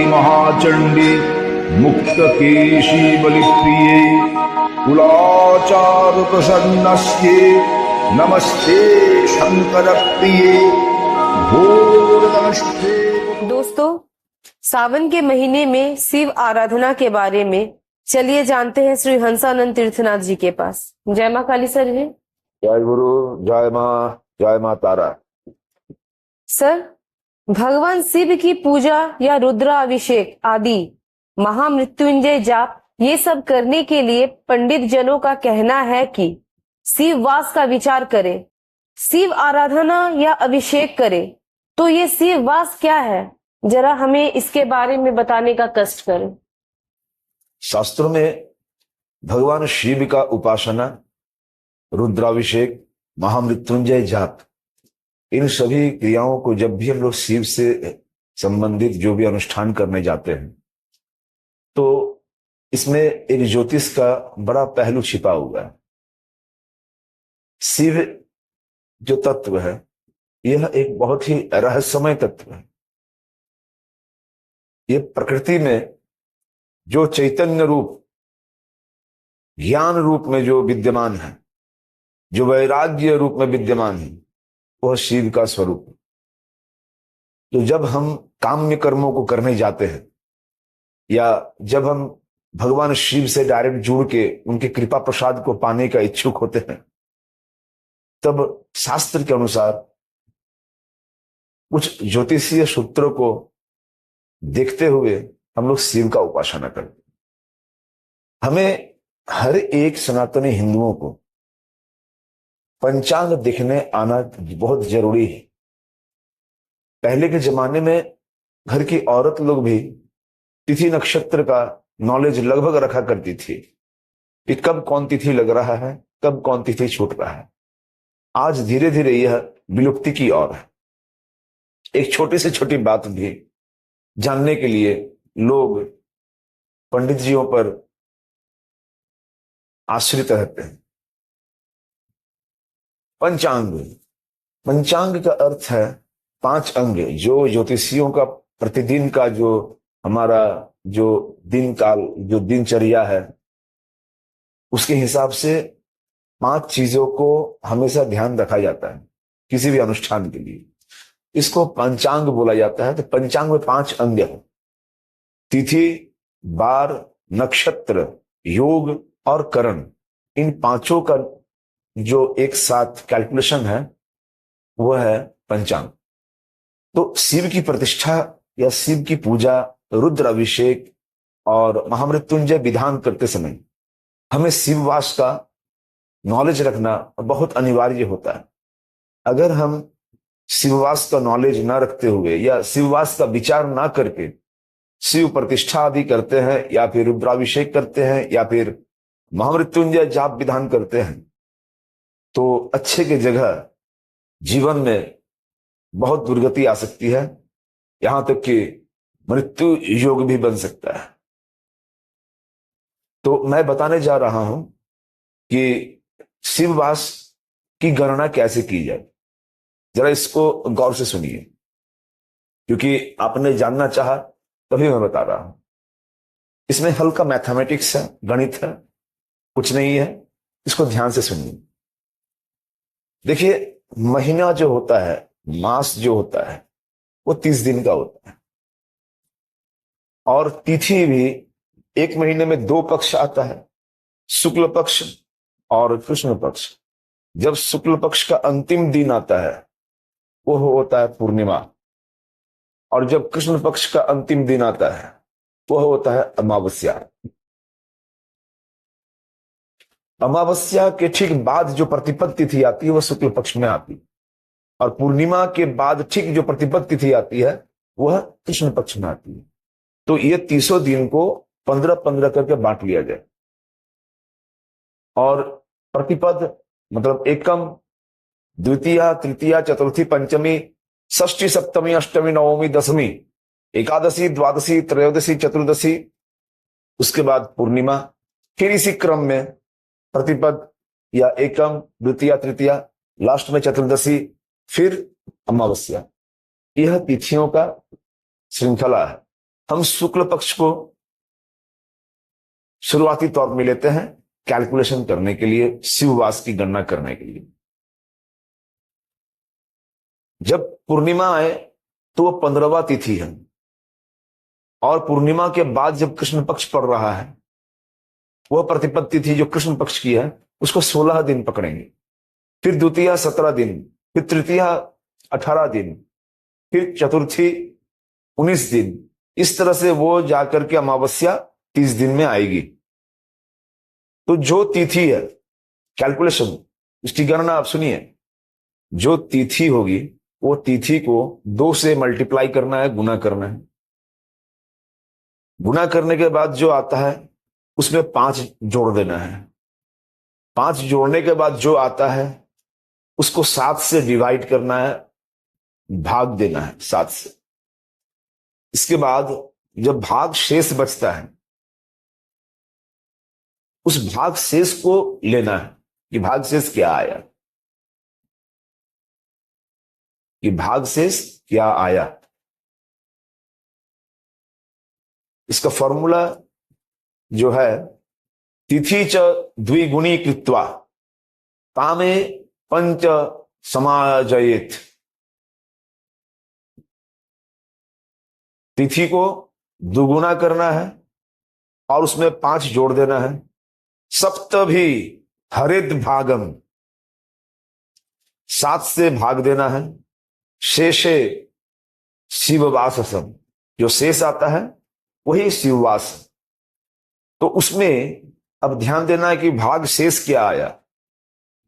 महाचंडी मुक्त केशी बलिप्रिये कुलाचार प्रसन्नस्ये नमस्ते शंकर प्रिये भोरदनस्ते। दोस्तों, सावन के महीने में शिव आराधना के बारे में चलिए जानते हैं श्री हंसानंद तीर्थनाथ जी के पास। जय माँ काली सर जी। जय गुरु, जय माँ तारा। सर, भगवान शिव की पूजा या रुद्राभिषेक आदि महामृत्युंजय जाप ये सब करने के लिए पंडित जनों का कहना है कि शिव वास का विचार करें, शिव आराधना या अभिषेक करें। तो ये शिव वास क्या है, जरा हमें इसके बारे में बताने का कष्ट करें। शास्त्रों में भगवान शिव का उपासना, रुद्राभिषेक, महामृत्युंजय जाप, इन सभी क्रियाओं को जब भी हम लोग शिव से संबंधित जो भी अनुष्ठान करने जाते हैं तो इसमें एक ज्योतिष का बड़ा पहलू छिपा हुआ है। शिव जो तत्व है यह एक बहुत ही रहस्यमय तत्व है। ये प्रकृति में जो चैतन्य रूप, ज्ञान रूप में जो विद्यमान है, जो वैराग्य रूप में विद्यमान है, वह शिव का स्वरूप है। तो जब हम काम्य कर्मों को करने जाते हैं या जब हम भगवान शिव से डायरेक्ट जुड़ के उनके कृपा प्रसाद को पाने का इच्छुक होते हैं, तब शास्त्र के अनुसार कुछ ज्योतिषीय सूत्रों को देखते हुए हम लोग शिव का उपासना करते हैं। हमें हर एक सनातनी हिंदुओं को पंचांग देखने आना बहुत जरूरी है। पहले के जमाने में घर की औरत लोग भी तिथि नक्षत्र का नॉलेज लगभग रखा करती थी कि कब कौन तिथि लग रहा है, कब कौन तिथि छूट रहा है। आज धीरे धीरे यह विलुप्ति की ओर है। एक छोटी से छोटी बात भी जानने के लिए लोग पंडित जियों पर आश्रित रहते हैं। पंचांग का अर्थ है 5 अंग, जो ज्योतिषियों का प्रतिदिन का जो हमारा जो दिन काल, जो दिनचर्या है, उसके हिसाब से 5 चीजों को हमेशा ध्यान रखा जाता है किसी भी अनुष्ठान के लिए। इसको पंचांग बोला जाता है। तो पंचांग में 5 अंग है: तिथि, वार, नक्षत्र, योग और करण। इन 5 का जो एक साथ कैलकुलेशन है वह है पंचांग। तो शिव की प्रतिष्ठा या शिव की पूजा, रुद्र अभिषेक और महामृत्युंजय विधान करते समय हमें शिववास का नॉलेज रखना बहुत अनिवार्य होता है। अगर हम शिववास का नॉलेज ना रखते हुए या शिववास का विचार ना करके शिव प्रतिष्ठा आदि करते हैं या फिर रुद्राभिषेक करते हैं या फिर महामृत्युंजय जाप विधान करते हैं तो अच्छे के जगह जीवन में बहुत दुर्गति आ सकती है, यहां तक कि मृत्यु योग भी बन सकता है। तो मैं बताने जा रहा हूं कि शिववास की गणना कैसे की जाए। जरा इसको गौर से सुनिए, क्योंकि आपने जानना चाहा तभी मैं बता रहा हूं। इसमें हल्का मैथमेटिक्स है, गणित है, कुछ नहीं है। इसको ध्यान से सुनिए। देखिए, महीना जो होता है, मास जो होता है, वो 30 दिन का होता है। और तिथि भी एक महीने में 2 पक्ष आता है, शुक्ल पक्ष और कृष्ण पक्ष। जब शुक्ल पक्ष का अंतिम दिन आता है वो होता है पूर्णिमा, और जब कृष्ण पक्ष का अंतिम दिन आता है वह होता है अमावस्या। अमावस्या के ठीक बाद जो प्रतिपद तिथि आती है वह शुक्ल पक्ष में आती है, और पूर्णिमा के बाद ठीक जो प्रतिपद तिथि आती है वह कृष्ण पक्ष में आती है। तो ये 30 दिन को 15-15 करके बांट लिया जाए, और प्रतिपद मतलब एकम, द्वितीया, तृतीया, चतुर्थी, पंचमी, षष्ठी, सप्तमी, अष्टमी, नवमी, दशमी, एकादशी, द्वादशी, त्रयोदशी, चतुर्दशी, उसके बाद पूर्णिमा, फिर इसी क्रम में प्रतिपद या एकम, द्वितीया, तृतीया, लास्ट में चतुर्दशी, फिर अमावस्या। यह तिथियों का श्रृंखला है। हम शुक्ल पक्ष को शुरुआती तौर में लेते हैं कैलकुलेशन करने के लिए, शिववास की गणना करने के लिए। जब पूर्णिमा आए तो वो 15वां तिथि है, और पूर्णिमा के बाद जब कृष्ण पक्ष पड़ रहा है, वह प्रतिपद तिथि जो कृष्ण पक्ष की है उसको 16 दिन पकड़ेंगे, फिर द्वितीया 17 दिन, फिर तृतीया 18 दिन, फिर चतुर्थी 19 दिन। इस तरह से वो जाकर के अमावस्या 30 दिन में आएगी। तो जो तिथि है, कैलकुलेशन, इसकी गणना आप सुनिए। जो तिथि होगी वो तिथि को 2 से मल्टीप्लाई करना है, गुना करना है। गुना करने के बाद जो आता है उसमें 5 जोड़ देना है। 5 जोड़ने के बाद जो आता है उसको 7 से डिवाइड करना है, भाग देना है 7 से। इसके बाद जब भाग शेष बचता है, उस भाग शेष को लेना है कि भाग शेष क्या आया, कि भाग शेष क्या आया। इसका फॉर्मूला जो है, तिथि च द्विगुणी कृत्वा तामे पंच समाजयेत। तिथि को दुगुना करना है और उसमें 5 जोड़ देना है। सप्तभी हरित भागम, 7 से भाग देना है। शेषे शिववाससम, जो शेष आता है वही शिववास। तो उसमें अब ध्यान देना है कि भाग शेष क्या आया।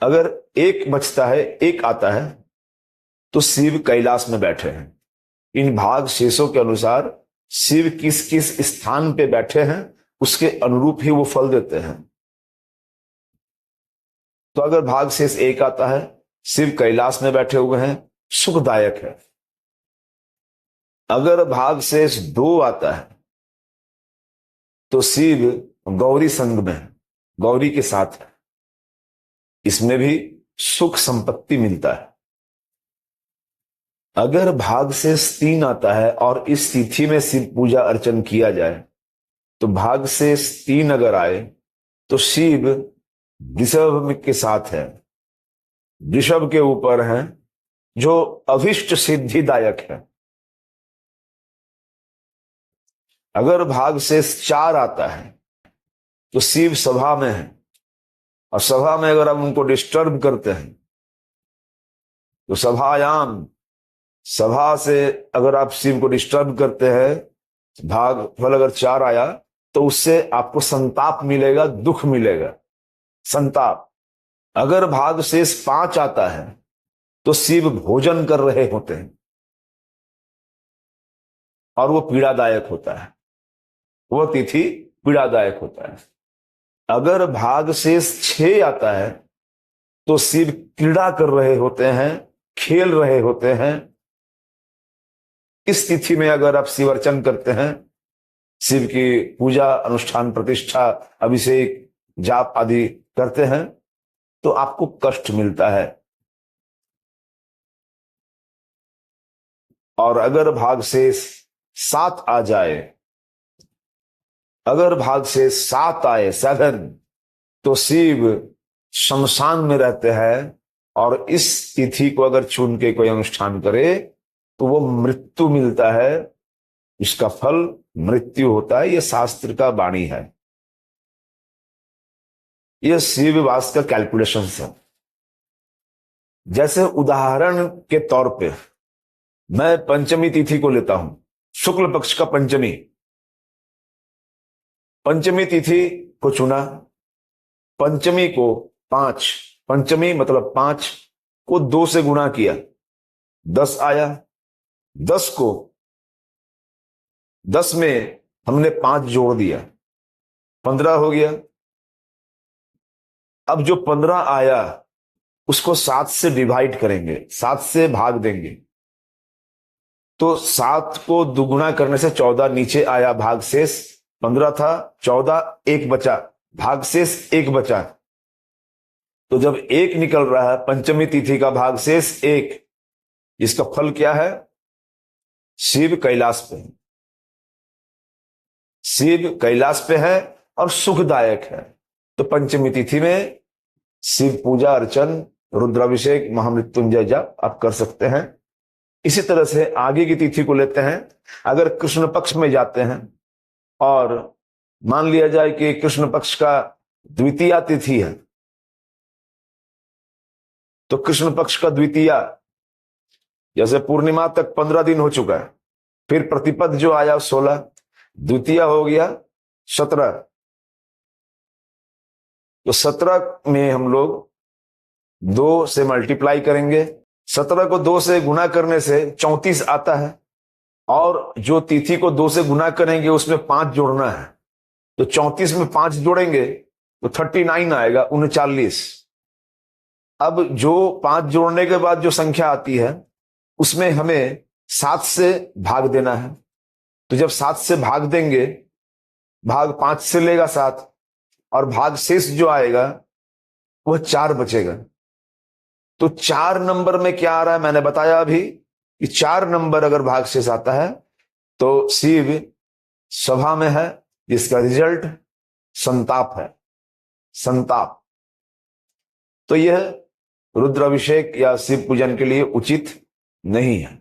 अगर 1 बचता है, 1 आता है, तो शिव कैलाश में बैठे हैं। इन भाग शेषों के अनुसार शिव किस किस स्थान पे बैठे हैं उसके अनुरूप ही वो फल देते हैं। तो अगर भाग शेष 1 आता है, शिव कैलाश में बैठे हुए हैं, सुखदायक है। अगर भाग शेष 2 आता है तो शिव गौरी संग में है, गौरी के साथ है। इसमें भी सुख संपत्ति मिलता है। अगर भाग शेष 3 आता है और इस तिथि में शिव पूजा अर्चन किया जाए, तो भाग शेष 3 अगर आए तो शिव वृषभ के साथ है, वृषभ के ऊपर है, जो अभिष्ट सिद्धिदायक है। अगर भाग शेष 4 आता है तो शिव सभा में है, और सभा में अगर हम उनको डिस्टर्ब करते हैं तो सभायाम, सभा से अगर आप शिव को डिस्टर्ब करते हैं, भाग फल अगर 4 आया तो उससे आपको संताप मिलेगा, दुख मिलेगा, संताप। अगर भाग शेष 5 आता है तो शिव भोजन कर रहे होते हैं और वो पीड़ादायक होता है, वह तिथि पीड़ादायक होता है। अगर भाग शेष 6 आता है तो शिव क्रीड़ा कर रहे होते हैं, खेल रहे होते हैं। इस तिथि में अगर आप शिव अर्चन करते हैं, शिव की पूजा, अनुष्ठान, प्रतिष्ठा, अभिषेक, जाप आदि करते हैं, तो आपको कष्ट मिलता है। और अगर भाग शेष 7 आ जाए, अगर भाग शेष 7 आए, 7, तो शिव शमशान में रहते हैं, और इस तिथि को अगर चुन के कोई अनुष्ठान करे तो वो मृत्यु मिलता है, इसका फल मृत्यु होता है। यह शास्त्र का वाणी है, यह शिववास का कैलकुलेशन है। जैसे उदाहरण के तौर पे मैं पंचमी तिथि को लेता हूं, शुक्ल पक्ष का पंचमी। पंचमी तिथि को चुना, पंचमी को 5, पंचमी मतलब 5 को 2 से गुणा किया, 10 आया। 10 में हमने 5 जोड़ दिया, 15 हो गया। अब जो 15 आया उसको 7 से डिवाइड करेंगे, 7 से भाग देंगे, तो 7 को दुगुना करने से 14 नीचे आया। भाग शेष 15 था, 14, 1 बचा, भाग शेष 1 बचा। तो जब 1 निकल रहा है, पंचमी तिथि का भाग शेष 1, इसका फल क्या है? शिव कैलाश पे। शिव कैलाश पे है और सुखदायक है। तो पंचमी तिथि में शिव पूजा अर्चन, रुद्राभिषेक, महामृत्युंजय जाप आप कर सकते हैं। इसी तरह से आगे की तिथि को लेते हैं। अगर कृष्ण पक्ष में जाते हैं और मान लिया जाए कि कृष्ण पक्ष का द्वितीया तिथि है, तो कृष्ण पक्ष का द्वितीया, जैसे पूर्णिमा तक 15 दिन हो चुका है, फिर प्रतिपद जो आया 16, द्वितीया हो गया 17, तो 17 में हम लोग 2 से मल्टीप्लाई करेंगे। 17 को 2 से गुना करने से 34 आता है, और जो तिथि को 2 से गुना करेंगे उसमें 5 जोड़ना है, तो 34 में 5 जोड़ेंगे तो 39 आएगा, 39। अब जो 5 जोड़ने के बाद जो संख्या आती है उसमें हमें 7 से भाग देना है। तो जब 7 से भाग देंगे, भाग 5 से लेगा 7, और भाग शेष जो आएगा वह 4 बचेगा। तो 4 नंबर में क्या आ रहा है, मैंने बताया अभी कि 4 नंबर अगर भाग शेष आता है तो शिव सभा में है, जिसका रिजल्ट संताप है, संताप। तो यह रुद्राभिषेक या शिव पूजन के लिए उचित नहीं है।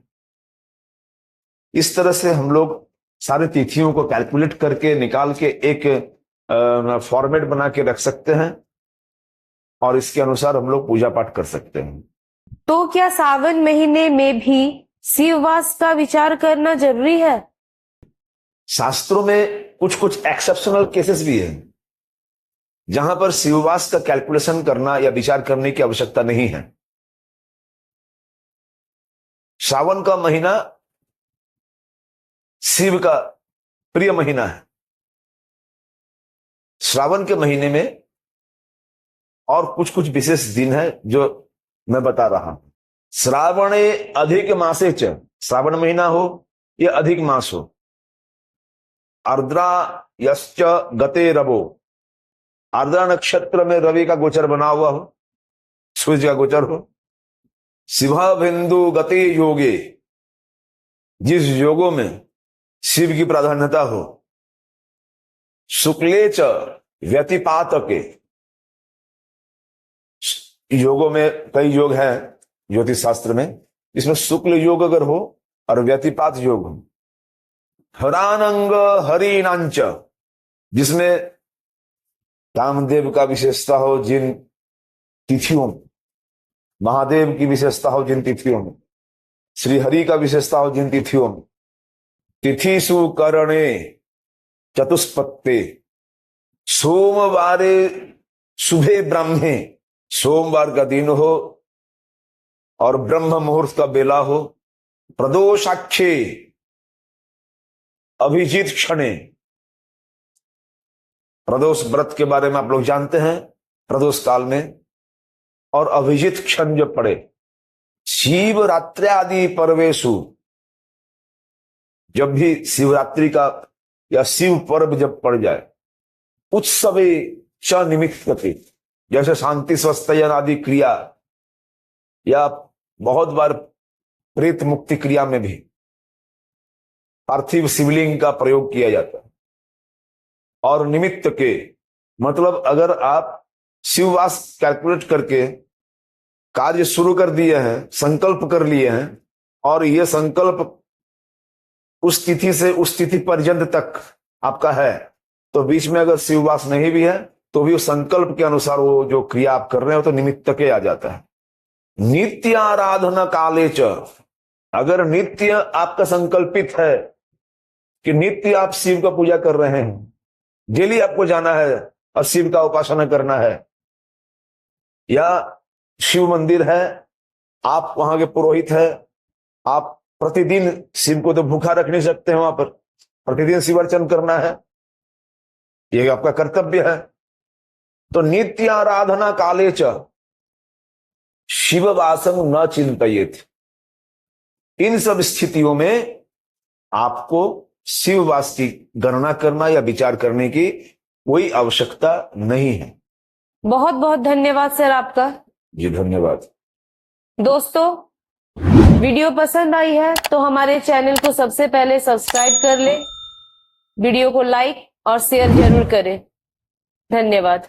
इस तरह से हम लोग सारे तिथियों को कैलकुलेट करके निकाल के एक फॉर्मेट बना के रख सकते हैं, और इसके अनुसार हम लोग पूजा पाठ कर सकते हैं। तो क्या सावन महीने में भी शिववास का विचार करना जरूरी है? शास्त्रों में कुछ कुछ एक्सेप्शनल केसेस भी हैं जहां पर शिववास का कैलकुलेशन करना या विचार करने की आवश्यकता नहीं है। सावन का महीना शिव का प्रिय महीना है। श्रावण के महीने में और कुछ कुछ विशेष दिन है जो मैं बता रहा हूं। श्रावणे अधिक मासे च, श्रावण महीना हो या अधिक मास हो, आर्द्रा यश्च गते रवो, आर्द्रा नक्षत्र में रवि का गोचर बना हुआ हो, सूर्य का गोचर हो, शिवा बिंदु गते योगे, जिस योगों में शिव की प्राधान्यता हो, शुक्ले च व्यतिपात के, योगों में कई योग हैं ज्योतिष शास्त्र में, इसमें शुक्ल योग अगर हो और व्यतिपात योग हो, हरानंग हरिनांच, जिसमें कामदेव का विशेषता हो जिन तिथियों में, महादेव की विशेषता हो जिन तिथियों में, श्री हरि का विशेषता हो जिन तिथियों में, तिथिषु करणे चतुष्पत्ते, सोमवारे सुबह ब्राह्मे, सोमवार का दिन हो और ब्रह्म मुहूर्त का बेला हो, प्रदोषाक्षे अभिजीत क्षणे, प्रदोष व्रत के बारे में आप लोग जानते हैं, प्रदोष काल में, और अभिजीत क्षण जब पड़े, शिवरात्रि आदि पर्वेशु, जब भी शिवरात्रि का या शिव पर्व जब पड़ जाए, उत्सवे च निमित्तते, जैसे शांति स्वस्तयन आदि क्रिया या बहुत बार प्रेत मुक्ति क्रिया में भी पार्थिव शिवलिंग का प्रयोग किया जाता है। और निमित्त के मतलब अगर आप शिववास कैलकुलेट करके कार्य शुरू कर दिए हैं, संकल्प कर लिए हैं, और यह संकल्प उस तिथि से उस तिथि पर्यंत तक आपका है, तो बीच में अगर शिववास नहीं भी है तो भी उस संकल्प के अनुसार वो जो क्रिया आप कर रहे हो तो निमित्त के आ जाता है। नित्य आराधना काले च, अगर नित्य आपका संकल्पित है कि नित्य आप शिव का पूजा कर रहे हैं, डेली आपको जाना है और शिव का उपासना करना है, या शिव मंदिर है, आप वहां के पुरोहित है, आप प्रतिदिन शिव को तो भूखा रख नहीं सकते हैं, वहां पर प्रतिदिन शिव अर्चन करना है, यह आपका कर्तव्य है, तो नित्य आराधना काले च शिववासम न चिंतयेत, इन सब स्थितियों में आपको शिववास की गणना करना या विचार करने की कोई आवश्यकता नहीं है। बहुत बहुत धन्यवाद सर आपका। जी धन्यवाद। दोस्तों, वीडियो पसंद आई है तो हमारे चैनल को सबसे पहले सब्सक्राइब कर ले वीडियो को लाइक और शेयर जरूर करें। धन्यवाद।